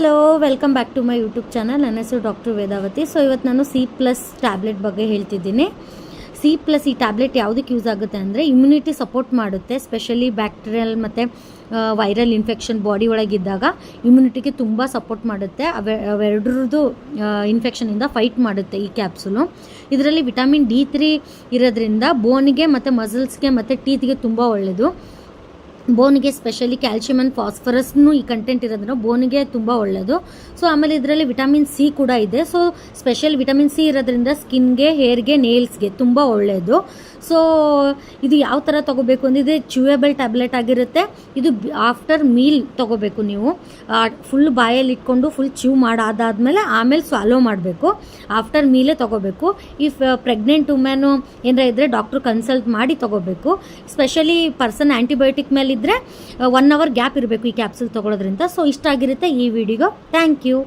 Hello, welcome back to my YouTube channel. ನನ್ನ ಹೆಸರು doctor Vedavathi. So ಇವತ್ತು ನಾನು C+ ಟ್ಯಾಬ್ಲೆಟ್ ಬಗ್ಗೆ ಹೇಳ್ತಿದ್ದೀನಿ. C+ ಈ ಟ್ಯಾಬ್ಲೆಟ್ ಯಾವುದಕ್ಕೆ ಯೂಸ್ ಆಗುತ್ತೆ ಅಂದರೆ ಇಮ್ಯುನಿಟಿ ಸಪೋರ್ಟ್ ಮಾಡುತ್ತೆ. ಸ್ಪೆಷಲಿ ಬ್ಯಾಕ್ಟೀರಿಯಲ್ ಮತ್ತು ವೈರಲ್ ಇನ್ಫೆಕ್ಷನ್ ಬಾಡಿ ಒಳಗಿದ್ದಾಗ ಇಮ್ಯುನಿಟಿಗೆ ತುಂಬ ಸಪೋರ್ಟ್ ಮಾಡುತ್ತೆ. ಅವೆರಡರದ್ದು ಇನ್ಫೆಕ್ಷನಿಂದ ಫೈಟ್ ಮಾಡುತ್ತೆ ಈ ಕ್ಯಾಪ್ಸುಲು. ಇದರಲ್ಲಿ ವಿಟಮಿನ್ D3 ಇರೋದ್ರಿಂದ ಬೋನಿಗೆ ಮತ್ತು ಮಸಲ್ಸ್ಗೆ ಮತ್ತು ಟೀತ್ಗೆ ತುಂಬ ಒಳ್ಳೆಯದು. ಬೋನಿಗೆ ಸ್ಪೆಷಲಿ ಕ್ಯಾಲ್ಶಿಯಮ್ ಆ್ಯಂಡ್ ಫಾಸ್ಫರಸ್ನು ಈ ಕಂಟೆಂಟ್ ಇರೋದ್ರಿಂದ ಬೋನಿಗೆ ತುಂಬ ಒಳ್ಳೆಯದು. ಸೊ ಆಮೇಲೆ ಇದರಲ್ಲಿ ವಿಟಮಿನ್ C ಕೂಡ ಇದೆ. ಸೊ ಸ್ಪೆಷಲ್ ವಿಟಮಿನ್ C ಇರೋದ್ರಿಂದ ಸ್ಕಿನ್ಗೆ, ಹೇರ್ಗೆ, ನೇಲ್ಸ್ಗೆ ತುಂಬ ಒಳ್ಳೆಯದು. ಸೊ ಇದು ಯಾವ ಥರ ತೊಗೋಬೇಕು ಅಂದರೆ ಇದು ಚ್ಯೂಯಬಲ್ ಟ್ಯಾಬ್ಲೆಟ್ ಆಗಿರುತ್ತೆ. ಇದು ಆಫ್ಟರ್ ಮೀಲ್ ತೊಗೋಬೇಕು. ನೀವು ಫುಲ್ ಬಾಯಲ್ಲಿ ಇಟ್ಕೊಂಡು ಫುಲ್ ಚ್ಯೂ ಮಾಡಾದಾದ್ಮೇಲೆ ಆಮೇಲೆ ಸ್ವಾಲೋ ಮಾಡಬೇಕು. ಆಫ್ಟರ್ ಮೀಲೇ ತೊಗೋಬೇಕು. ಇಫ್ ಪ್ರೆಗ್ನೆಂಟ್ ವುಮೆನು ಏನಾರ ಇದ್ದರೆ ಡಾಕ್ಟ್ರು ಕನ್ಸಲ್ಟ್ ಮಾಡಿ ತೊಗೋಬೇಕು. ಸ್ಪೆಷಲಿ ಪರ್ಸನ್ ಆ್ಯಂಟಿಬಯೋಟಿಕ್ ಮೇಲೆ ಇದ್ದರೆ 1 hour ಗ್ಯಾಪ್ ಇರಬೇಕು ಈ ಕ್ಯಾಪ್ಸೂಲ್ ತೊಗೊಳೋದ್ರಿಂದ. ಸೊ ಇಷ್ಟ ಆಗಿರುತ್ತೆ ಈ ವಿಡಿಯೋ. Thank you.